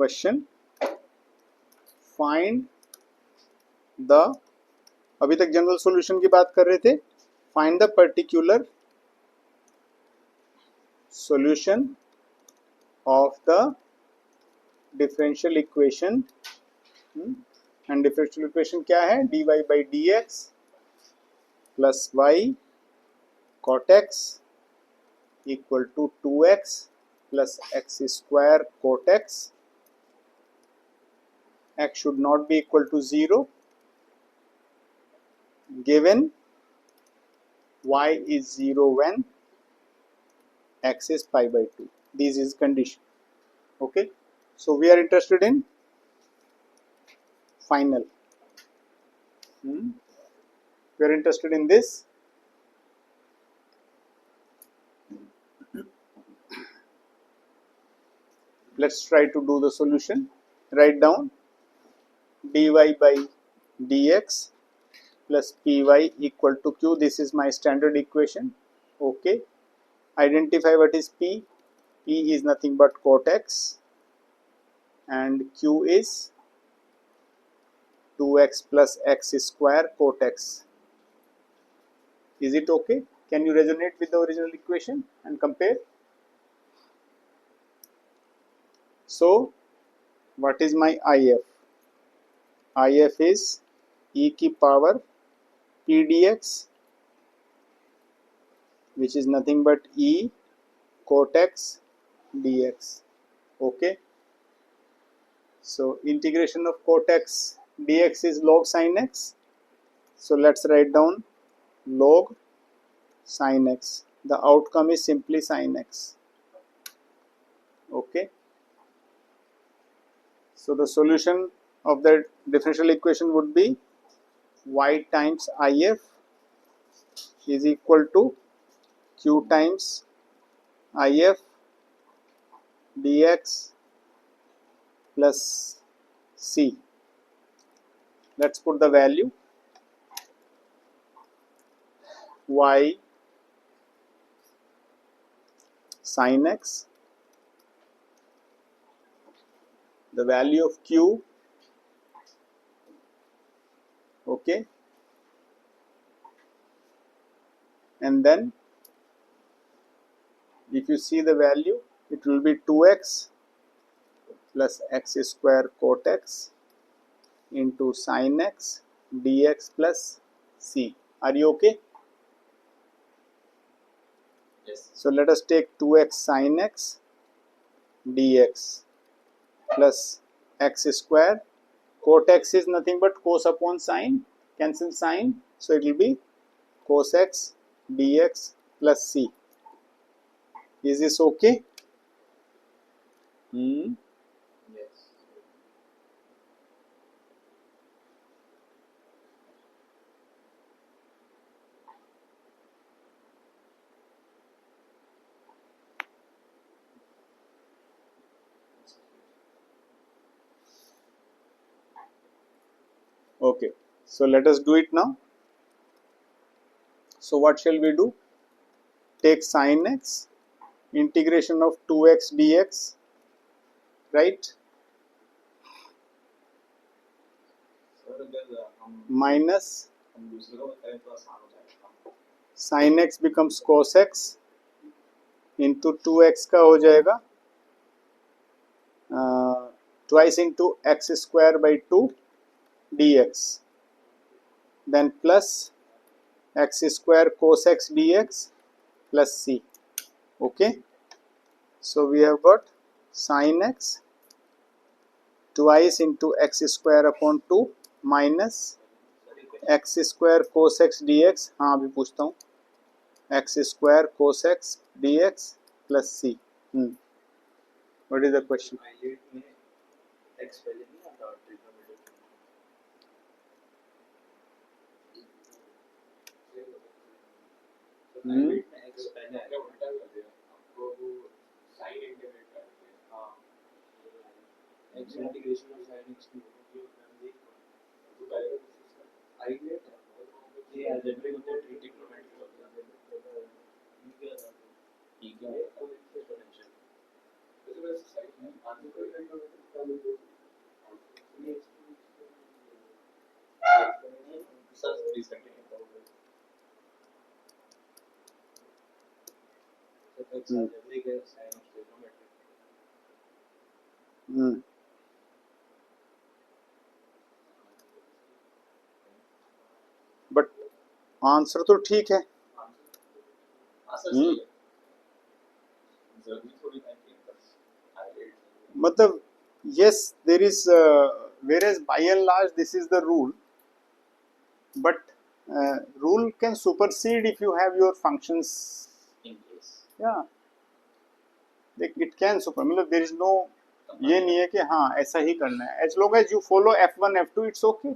Question find the, अभी तक general solution की बात कर रहे थे, find the particular solution of the differential equation. And differential equation क्या है? dy by dx plus y cot x equal to 2x plus x square cot x. X should not be equal to 0 given y is 0 when x is pi by 2. This is condition. Okay, so we are interested in final. We are interested in this. Let's try to do the solution. Write down dy by dx plus py equal to q. This is my standard equation. Okay, identify what is p. P is nothing but cot x and q is 2x plus x square cot x. Is it okay? Can you resonate with the original equation and compare? So what is my IF? IF is e की power p dx, which is nothing but e cot x dx. Okay, so integration of cot x dx is log sin x. So let's write down log sin x. The outcome is simply sin x. Okay, so the solution of the differential equation would be y times if is equal to q times if dx plus c. Let's put the value. Y sin x, the value of q, okay, and then if you see the value, it will be 2x plus x square cot x into sin x dx plus c. Are you okay? Yes. So let us take 2x sin x dx plus x square. Cot x is nothing but cos upon sine, cancel sine, so it will be cos x dx plus c. Is this okay? Yes. Okay, so let us do it now. So what shall we do? Take sin x, integration of 2x dx, right, minus sin x becomes cos x into 2x का हो जाएगा twice into x square by 2 dx, then plus x square cos x dx plus c. Okay, so we have got sin x twice into x square upon 2 minus x square cos x dx. हाँ अभी पूछता हूँ, x square cos x dx plus c. What is the question? Hmm but answer तो ठीक है. हम्म मतलब yes there is whereas by and large this is the rule, but rule can supersede if you have your functions in place. Yeah, it can super मतलब there is no ये नहीं है कि हाँ ऐसा ही करना है. As long as you follow F1 F2 it's okay,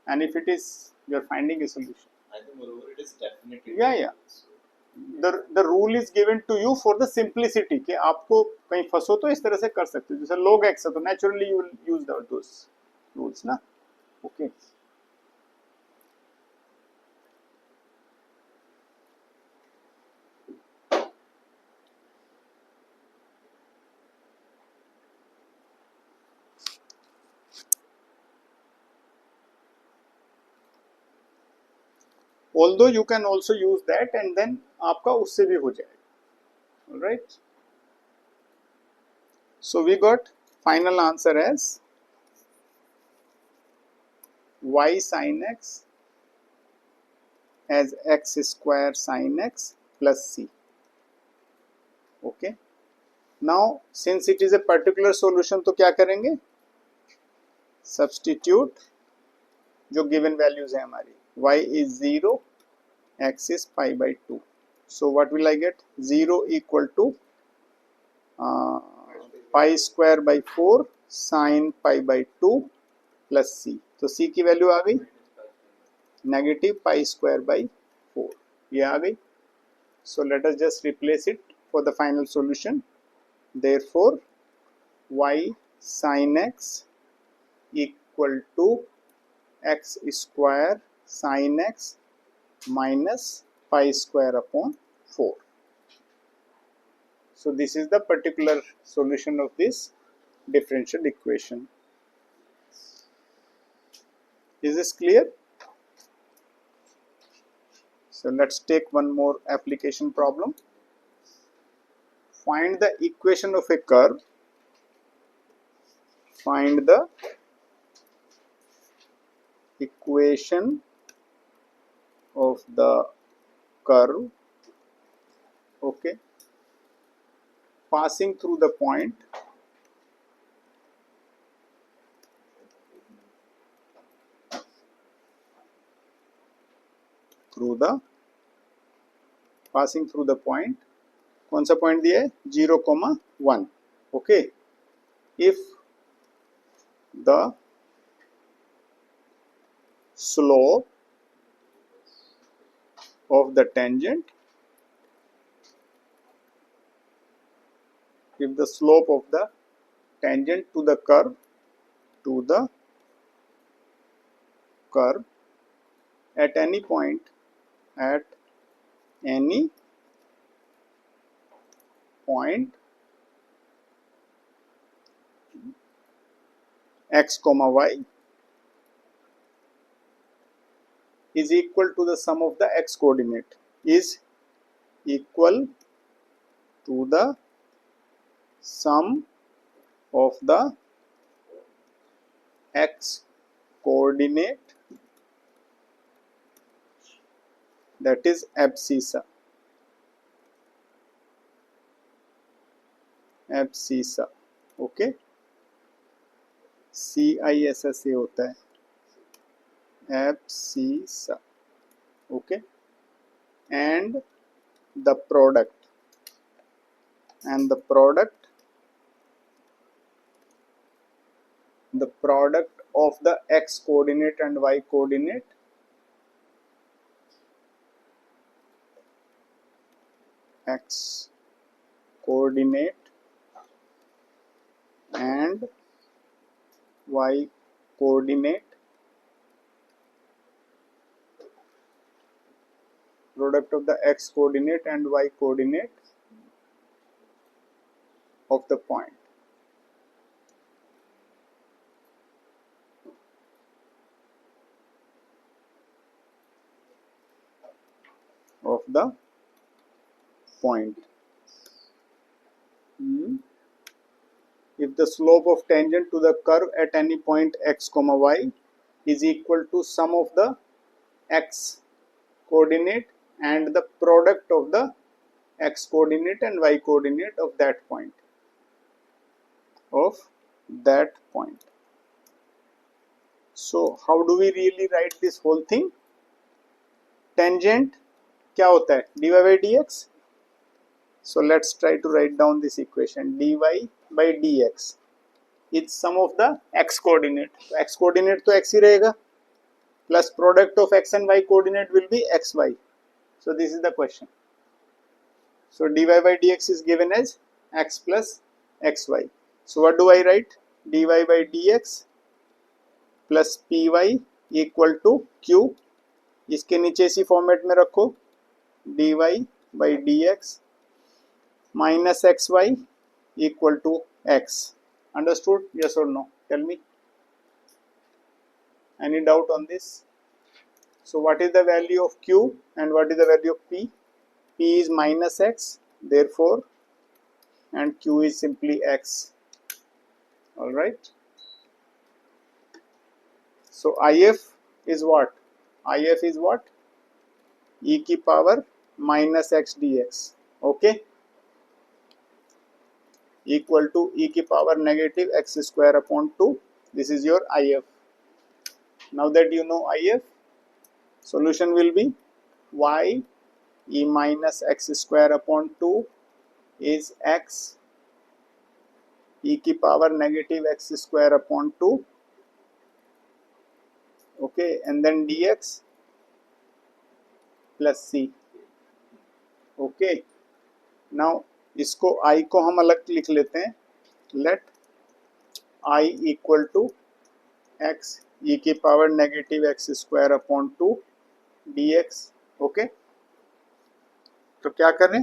and if it is you're finding a solution. I think moreover it is definitely. Yeah. The rule is given to you for the simplicity कि आपको कहीं फंसो तो इस तरह से कर सकते हो. जैसे log x है तो naturally you will use those rules ना. Okay. Although you can also use that and then आपका उससे भी हो जाएगा. Alright. So we got final answer as y sin x as x square sin x plus c. Okay. Now since it is a particular solution तो क्या करेंगे? Substitute जो given values है हमारी. Y is 0, x is pi by 2. So what will I get? 0 equal to pi square by 4 sin pi by 2 plus c. तो c की value आ गई negative pi square by 4. ये आ गई. So let us just replace it for the final solution. Therefore y sin x equal to x square sin x minus pi square upon 4. So this is the particular solution of this differential equation. Is this clear? So let's take one more application problem. Find the equation of a curve. Find the equation of the curve, okay, passing through the point passing through the point. कौन सा point दिया है? 0,1. Okay. If the slope of the tangent, if the slope of the tangent to the curve at any point x comma y is equal to the sum of the x coordinate, is equal to the sum of the x coordinate, that is abscissa. Okay, CISSA होता है abscissa. Okay, and the product of the x coordinate and y coordinate and y coordinate, product of the x coordinate and y coordinate of the point. of the point. If the slope of tangent to the curve at any point x comma y is equal to sum of the x coordinate and the product of the x coordinate and y coordinate of that point. So how do we really write this whole thing? Tangent क्या होता है? dy by dx. So let's try to write down this equation. dy by dx is sum of the x coordinate. So x coordinate तो x ही रहेगा, plus product of x and y coordinate will be xy. So this is the question. So dy by dx is given as x plus xy. So what do I write? dy by dx plus py equal to q. इसके नीचे इसी format में रखो, dy by dx minus xy equal to x. Understood? Yes or no? Tell me. Any doubt on this? So what is the value of q and what is the value of p? P is minus x, therefore, and q is simply x. All right. So if is what? If is what? E की power minus x dx. Okay. Equal to e की power negative x square upon 2. This is your if. Now that you know if, solution will be y e minus x square upon 2 is x e की power negative x square upon 2. Okay, and then dx plus c. Okay, now इसको I को हम अलग लिख लेते हैं. Let I equal to x e की power negative x square upon 2 dx. Okay, तो क्या करें?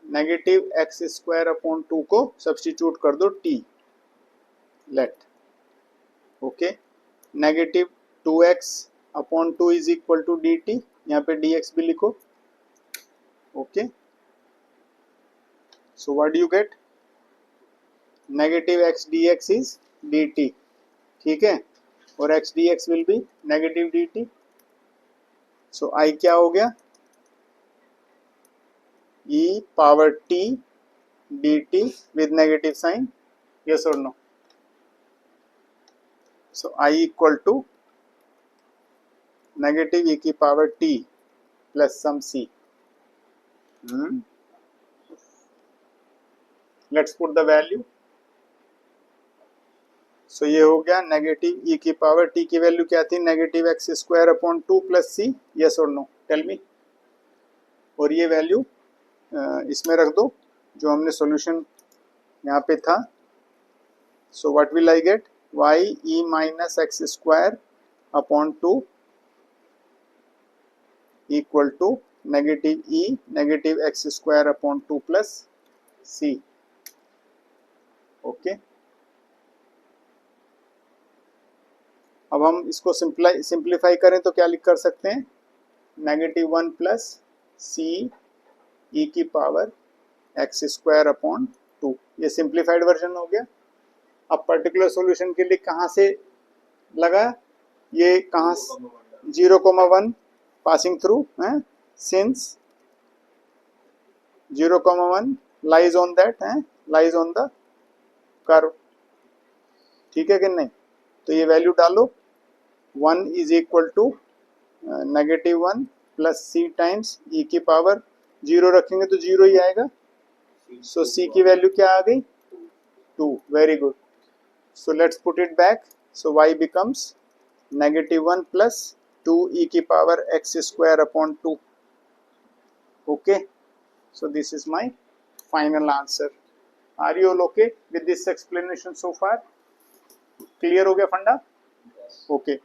नेगेटिव एक्स स्क्वायर अपॉन 2 को सब्स्टिट्यूट कर दो t. Let okay, negative 2x upon 2 is equal to dt. यहाँ पे dx भी लिखो. Okay, so what do you get? Negative x dx is dt. ठीक है, और x dx will be negative dt. So I क्या हो गया? e power t dt with negative sign. Yes or no? So I equal to negative e की power t plus some c. Let's put the value. So ये हो गया negative e की power t की value क्या थी? Negative x square upon 2 plus c. Yes और no? Tell me. और ये वैल्यू इसमें रख दो जो हमने सॉल्यूशन यहाँ पे था. So what will I get? y e minus x square upon 2 equal to negative e negative x square upon 2 plus c. Okay, अब हम इसको सिंप्लीफाई करें तो क्या लिख कर सकते हैं? नेगेटिव 1 प्लस सी ई की पावर एक्स स्क्वायर अपॉन 2. ये सिंप्लीफाइड वर्जन हो गया. अब पर्टिकुलर सॉल्यूशन के लिए कहाँ से लगा? ये कहाँ? 0,1 पासिंग थ्रू है, सिंस 0,1 लाइज ऑन दैट है, लाइज ऑन द कर्व. ठीक है कि नहीं? तो ये वैल्यू डालो. 1 is equal to negative 1 plus c times e की पावर 0 रखेंगे तो 0 ही आएगा. सो सी की वैल्यू क्या आ गई? 2. Very good. So let's put it back. So y becomes negative 1 plus 2 e की power x square upon 2. Okay, so this is my final answer. Are you all okay with this explanation so far? Clear हो गया फंडा? Okay.